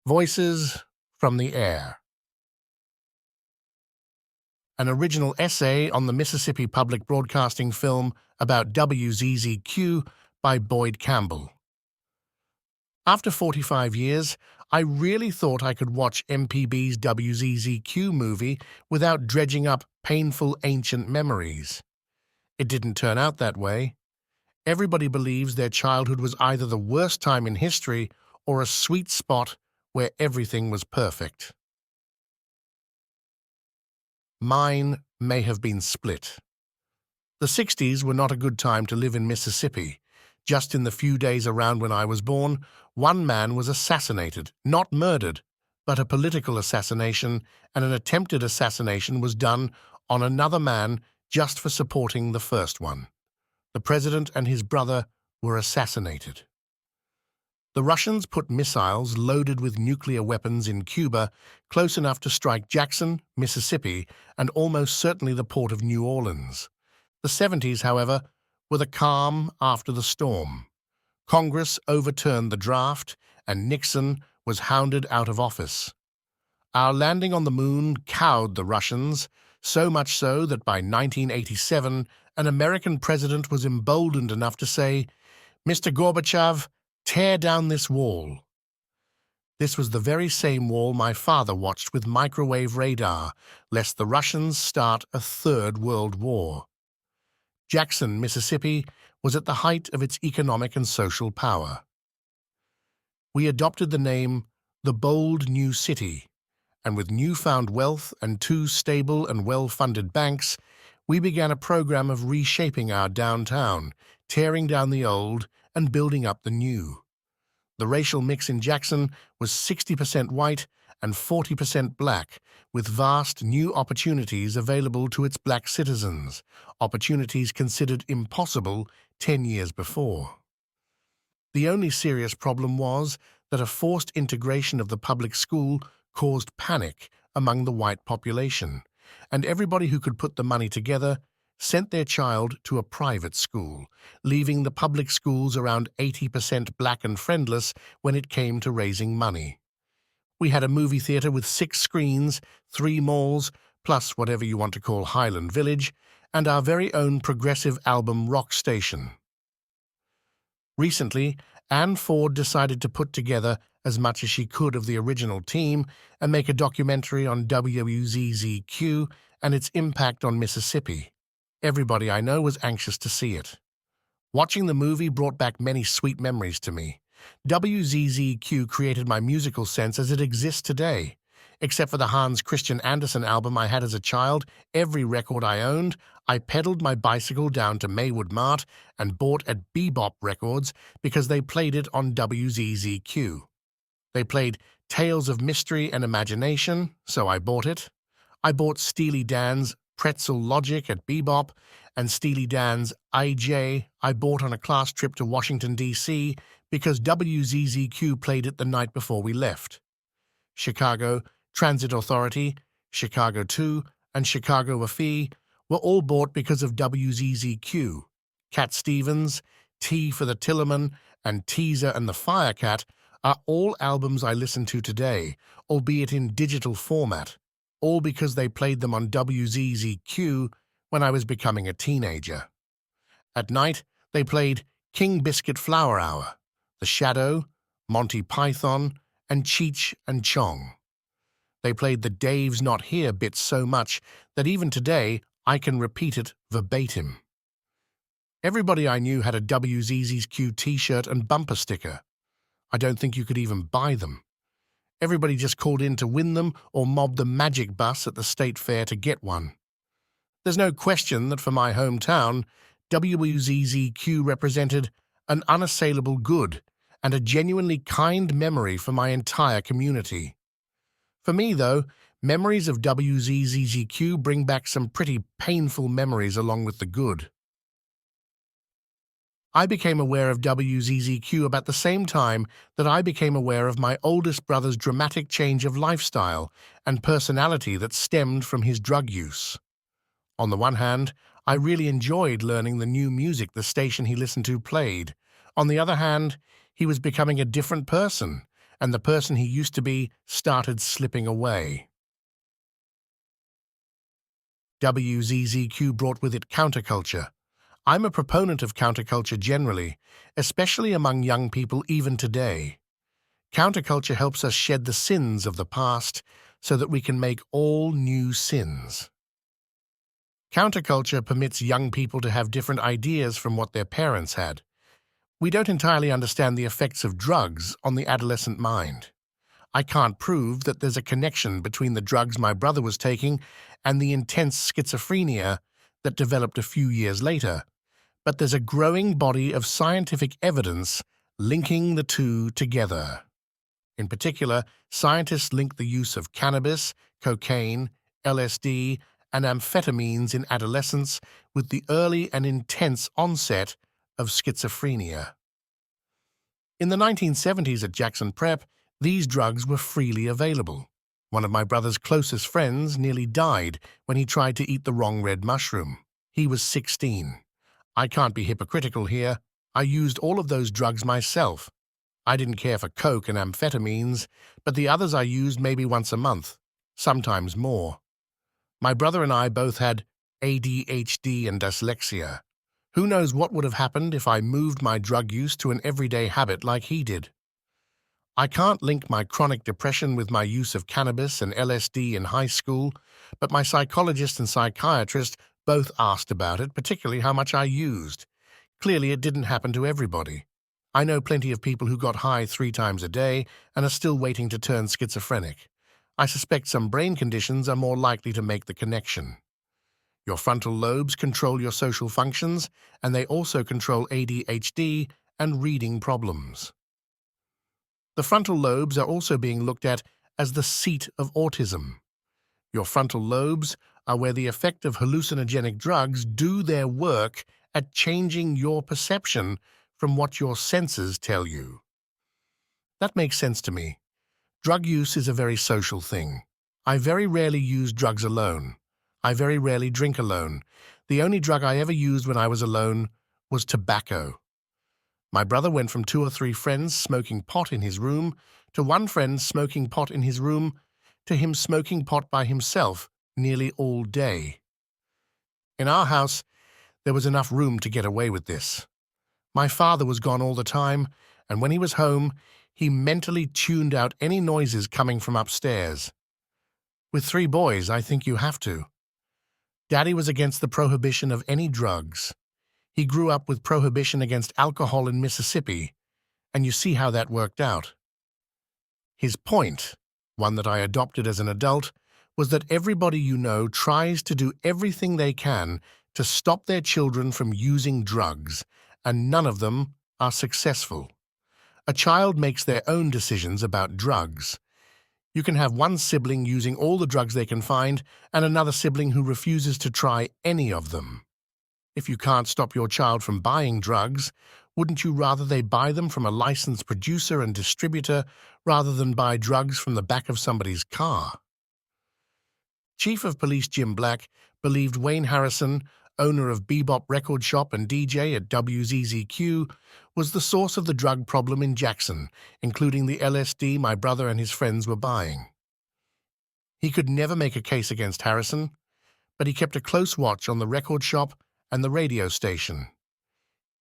Voices from the Air. An original essay on the Mississippi Public Broadcasting film about WZZQ by Boyd Campbell. After 45 years, I really thought I could watch MPB's WZZQ movie without dredging up painful ancient memories. It didn't turn out that way. Everybody believes their childhood was either the worst time in history or a sweet spot where everything was perfect. Mine may have been split. The 60s were not a good time to live in Mississippi. Just in the few days around when I was born, one man was assassinated, not murdered, but a political assassination, and an attempted assassination was done on another man just for supporting the first one. The president and his brother were assassinated. The Russians put missiles loaded with nuclear weapons in Cuba close enough to strike Jackson, Mississippi, and almost certainly the port of New Orleans. The 70s, however, were the calm after the storm. Congress overturned the draft, and Nixon was hounded out of office. Our landing on the moon cowed the Russians, so much so that by 1987, an American president was emboldened enough to say, "Mr. Gorbachev, tear down this wall." This was the very same wall my father watched with microwave radar, lest the Russians start a third world war. Jackson, Mississippi, was at the height of its economic and social power. We adopted the name the Bold New City, and with newfound wealth and two stable and well-funded banks, we began a program of reshaping our downtown, tearing down the old and building up the new. The racial mix in Jackson was 60% white and 40% black, with vast new opportunities available to its black citizens, opportunities considered impossible 10 years before. The only serious problem was that a forced integration of the public school caused panic among the white population, and everybody who could put the money together sent their child to a private school, leaving the public schools around 80% black and friendless when it came to raising money. We had a movie theater with 6 screens, 3 malls, plus whatever you want to call Highland Village, and our very own progressive album rock station. Recently, Ann Ford decided to put together as much as she could of the original team and make a documentary on WZZQ and its impact on Mississippi. Everybody I know was anxious to see it. Watching the movie brought back many sweet memories to me. WZZQ created my musical sense as it exists today. Except for the Hans Christian Andersen album I had as a child, every record I owned, I pedaled my bicycle down to Maywood Mart and bought at Bebop Records because they played it on WZZQ. They played Tales of Mystery and Imagination, so I bought it. I bought Steely Dan's Pretzel Logic at Bebop, and Steely Dan's IJ I bought on a class trip to Washington, D.C. because WZZQ played it the night before we left. Chicago Transit Authority, Chicago 2, and Chicago A Fee were all bought because of WZZQ. Cat Stevens, T for the Tillerman, and Teaser and the Firecat are all albums I listen to today, albeit in digital format, all because they played them on WZZQ when I was becoming a teenager. At night, they played King Biscuit Flower Hour, The Shadow, Monty Python, and Cheech and Chong. They played the Dave's Not Here bit so much that even today I can repeat it verbatim. Everybody I knew had a WZZQ t-shirt and bumper sticker. I don't think you could even buy them. Everybody just called in to win them or mobbed the Magic Bus at the state fair to get one. There's no question that for my hometown, WZZQ represented an unassailable good and a genuinely kind memory for my entire community. For me, though, memories of WZZQ bring back some pretty painful memories along with the good. I became aware of WZZQ about the same time that I became aware of my oldest brother's dramatic change of lifestyle and personality that stemmed from his drug use. On the one hand, I really enjoyed learning the new music the station he listened to played. On the other hand, he was becoming a different person, and the person he used to be started slipping away. WZZQ brought with it counterculture. I'm a proponent of counterculture generally, especially among young people even today. Counterculture helps us shed the sins of the past so that we can make all new sins. Counterculture permits young people to have different ideas from what their parents had. We don't entirely understand the effects of drugs on the adolescent mind. I can't prove that there's a connection between the drugs my brother was taking and the intense schizophrenia that developed a few years later, but there's a growing body of scientific evidence linking the two together. In particular, scientists link the use of cannabis, cocaine, LSD, and amphetamines in adolescence with the early and intense onset of schizophrenia. In the 1970s at Jackson Prep, these drugs were freely available. One of my brother's closest friends nearly died when he tried to eat the wrong red mushroom. He was 16. I can't be hypocritical here. I used all of those drugs myself. I didn't care for coke and amphetamines, but the others I used maybe once a month, sometimes more. My brother and I both had ADHD and dyslexia. Who knows what would have happened if I moved my drug use to an everyday habit like he did? I can't link my chronic depression with my use of cannabis and LSD in high school, but my psychologist and psychiatrist both asked about it, particularly how much I used. Clearly, it didn't happen to everybody. I know plenty of people who got high 3 times a day and are still waiting to turn schizophrenic. I suspect some brain conditions are more likely to make the connection. Your frontal lobes control your social functions, and they also control ADHD and reading problems. The frontal lobes are also being looked at as the seat of autism. Your frontal lobes are where the effect of hallucinogenic drugs do their work at changing your perception from what your senses tell you. That makes sense to me. Drug use is a very social thing. I very rarely use drugs alone. I very rarely drink alone. The only drug I ever used when I was alone was tobacco. My brother went from 2 or 3 friends smoking pot in his room to one friend smoking pot in his room to him smoking pot by himself nearly all day. In our house, there was enough room to get away with this. My father was gone all the time, and when he was home, he mentally tuned out any noises coming from upstairs. With 3 boys, I think you have to. Daddy was against the prohibition of any drugs. He grew up with prohibition against alcohol in Mississippi, and you see how that worked out. His point, one that I adopted as an adult, was that everybody you know tries to do everything they can to stop their children from using drugs, and none of them are successful. A child makes their own decisions about drugs. You can have one sibling using all the drugs they can find and another sibling who refuses to try any of them. If you can't stop your child from buying drugs, wouldn't you rather they buy them from a licensed producer and distributor rather than buy drugs from the back of somebody's car? Chief of Police Jim Black believed Wayne Harrison, owner of Bebop Record Shop and DJ at WZZQ, was the source of the drug problem in Jackson, including the LSD my brother and his friends were buying. He could never make a case against Harrison, but he kept a close watch on the record shop and the radio station.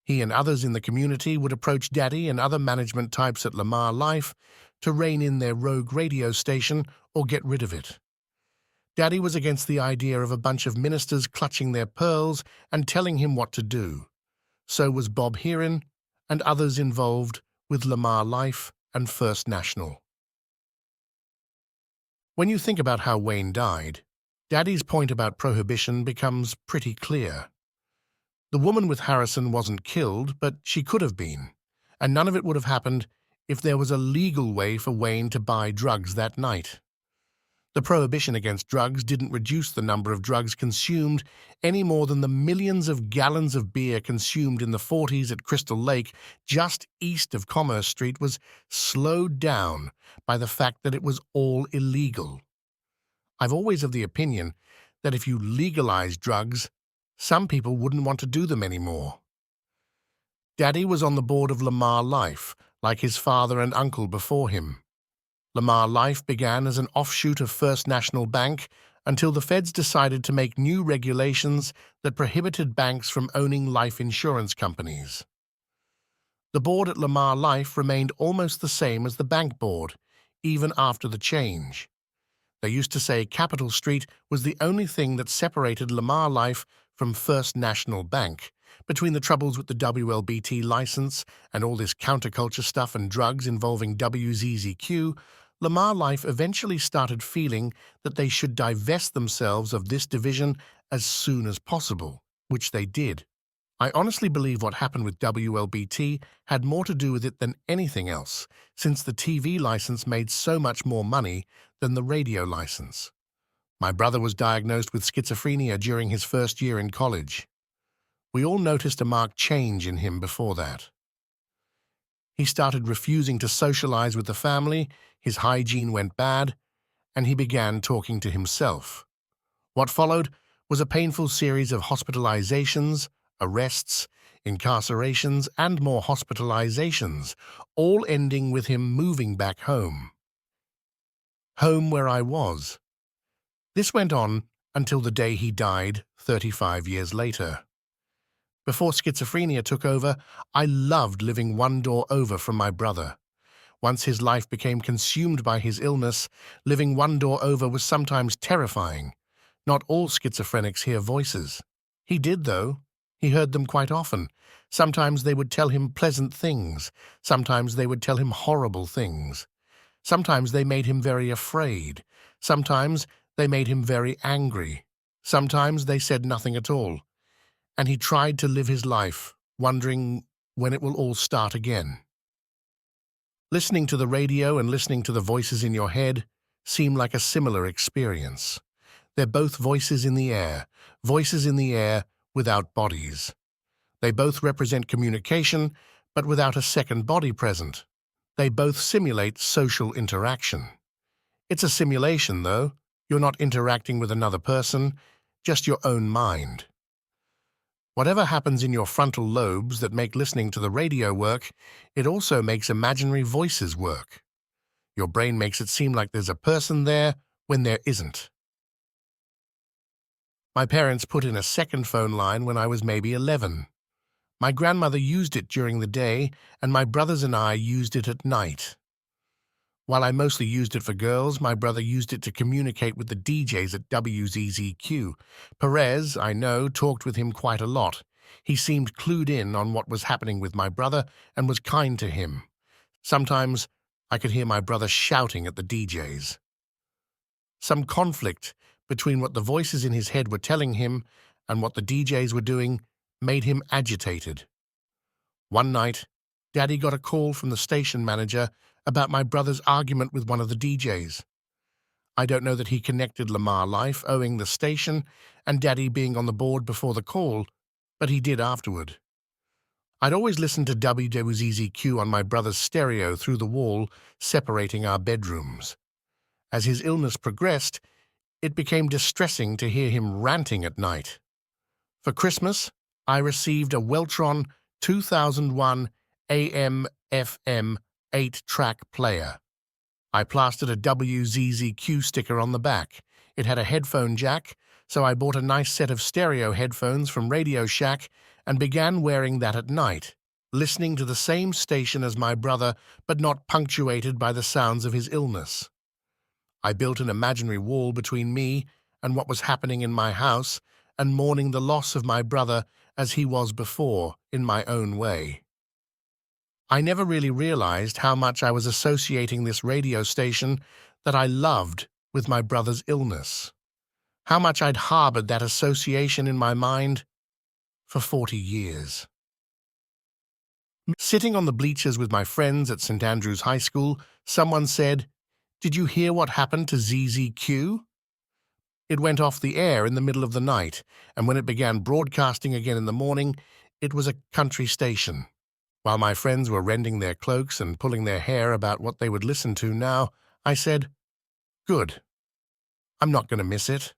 He and others in the community would approach Daddy and other management types at Lamar Life to rein in their rogue radio station or get rid of it. Daddy was against the idea of a bunch of ministers clutching their pearls and telling him what to do. So was Bob Heron and others involved with Lamar Life and First National. When you think about how Wayne died, Daddy's point about prohibition becomes pretty clear. The woman with Harrison wasn't killed, but she could have been, and none of it would have happened if there was a legal way for Wayne to buy drugs that night. The prohibition against drugs didn't reduce the number of drugs consumed any more than the millions of gallons of beer consumed in the 40s at Crystal Lake just east of Commerce Street was slowed down by the fact that it was all illegal. I've always of the opinion that if you legalize drugs, some people wouldn't want to do them anymore. Daddy was on the board of Lamar Life, like his father and uncle before him. Lamar Life began as an offshoot of First National Bank until the feds decided to make new regulations that prohibited banks from owning life insurance companies. The board at Lamar Life remained almost the same as the bank board, even after the change. They used to say Capitol Street was the only thing that separated Lamar Life from First National Bank. Between the troubles with the WLBT license and all this counterculture stuff and drugs involving WZZQ, Lamar Life eventually started feeling that they should divest themselves of this division as soon as possible, which they did. I honestly believe what happened with WLBT had more to do with it than anything else, since the TV license made so much more money than the radio license. My brother was diagnosed with schizophrenia during his first year in college. We all noticed a marked change in him before that. He started refusing to socialize with the family, his hygiene went bad, and he began talking to himself. What followed was a painful series of hospitalizations, arrests, incarcerations, and more hospitalizations, all ending with him moving back home. Home where I was. This went on until the day he died 35 years later. Before schizophrenia took over, I loved living one door over from my brother. Once his life became consumed by his illness, living one door over was sometimes terrifying. Not all schizophrenics hear voices. He did, though. He heard them quite often. Sometimes they would tell him pleasant things. Sometimes they would tell him horrible things. Sometimes they made him very afraid. Sometimes they made him very angry. Sometimes they said nothing at all. And he tried to live his life, wondering when it will all start again. Listening to the radio and listening to the voices in your head seem like a similar experience. They're both voices in the air without bodies. They both represent communication, but without a second body present. They both simulate social interaction. It's a simulation, though. You're not interacting with another person, just your own mind. Whatever happens in your frontal lobes that make listening to the radio work, it also makes imaginary voices work. Your brain makes it seem like there's a person there when there isn't. My parents put in a second phone line when I was maybe 11. My grandmother used it during the day, and my brothers and I used it at night. While I mostly used it for girls, my brother used it to communicate with the DJs at WZZQ. Perez, I know, talked with him quite a lot. He seemed clued in on what was happening with my brother and was kind to him. Sometimes I could hear my brother shouting at the DJs. Some conflict between what the voices in his head were telling him and what the DJs were doing made him agitated. One night, Daddy got a call from the station manager about my brother's argument with one of the DJs. I don't know that he connected Lamar Life owing the station and Daddy being on the board before the call, but he did afterward. I'd always listened to WZZQ on my brother's stereo through the wall separating our bedrooms. As his illness progressed, it became distressing to hear him ranting at night. For Christmas, I received a Weltron 2001 AM/FM 8-track player. I plastered a WZZQ sticker on the back. It had a headphone jack, so I bought a nice set of stereo headphones from Radio Shack and began wearing that at night, listening to the same station as my brother, but not punctuated by the sounds of his illness. I built an imaginary wall between me and what was happening in my house and mourning the loss of my brother as he was before, in my own way. I never really realized how much I was associating this radio station that I loved with my brother's illness. How much I'd harbored that association in my mind for 40 years. Sitting on the bleachers with my friends at St. Andrew's High School, someone said, "Did you hear what happened to ZZQ?" It went off the air in the middle of the night, and when it began broadcasting again in the morning, it was a country station. While my friends were rending their cloaks and pulling their hair about what they would listen to now, I said, "Good. I'm not going to miss it."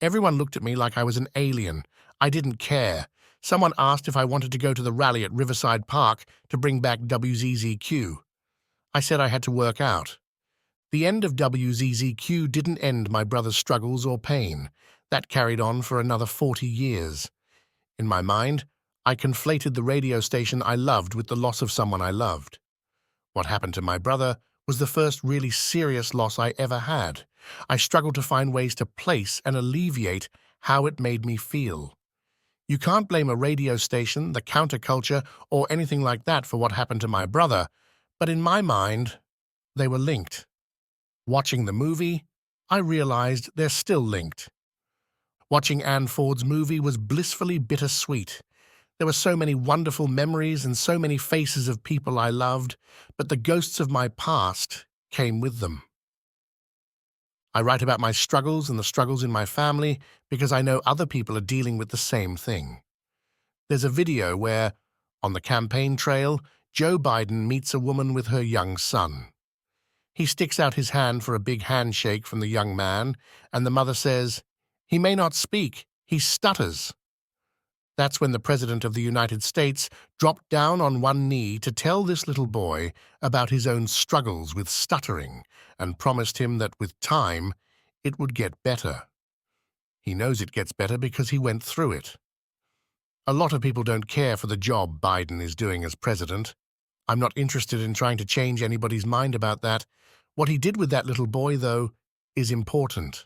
Everyone looked at me like I was an alien. I didn't care. Someone asked if I wanted to go to the rally at Riverside Park to bring back WZZQ. I said I had to work out. The end of WZZQ didn't end my brother's struggles or pain. That carried on for another 40 years. In my mind, I conflated the radio station I loved with the loss of someone I loved. What happened to my brother was the first really serious loss I ever had. I struggled to find ways to place and alleviate how it made me feel. You can't blame a radio station, the counterculture, or anything like that for what happened to my brother, but in my mind, they were linked. Watching the movie, I realized they're still linked. Watching Anne Ford's movie was blissfully bittersweet. There were so many wonderful memories and so many faces of people I loved, but the ghosts of my past came with them. I write about my struggles and the struggles in my family because I know other people are dealing with the same thing. There's a video where, on the campaign trail, Joe Biden meets a woman with her young son. He sticks out his hand for a big handshake from the young man, and the mother says, "He may not speak, he stutters." That's when the President of the United States dropped down on one knee to tell this little boy about his own struggles with stuttering and promised him that with time, it would get better. He knows it gets better because he went through it. A lot of people don't care for the job Biden is doing as president. I'm not interested in trying to change anybody's mind about that. What he did with that little boy, though, is important.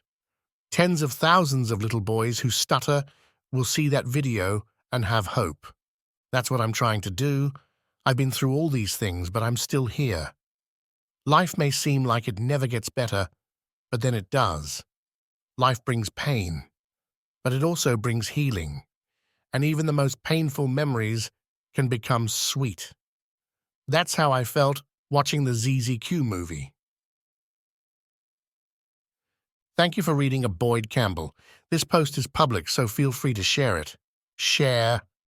Tens of thousands of little boys who stutter will see that video and have hope. That's what I'm trying to do. I've been through all these things, but I'm still here. Life may seem like it never gets better, but then it does. Life brings pain, but it also brings healing. And even the most painful memories can become sweet. That's how I felt watching the ZZQ movie. Thank you for reading a Boyd Campbell. This post is public, so feel free to share it. Share.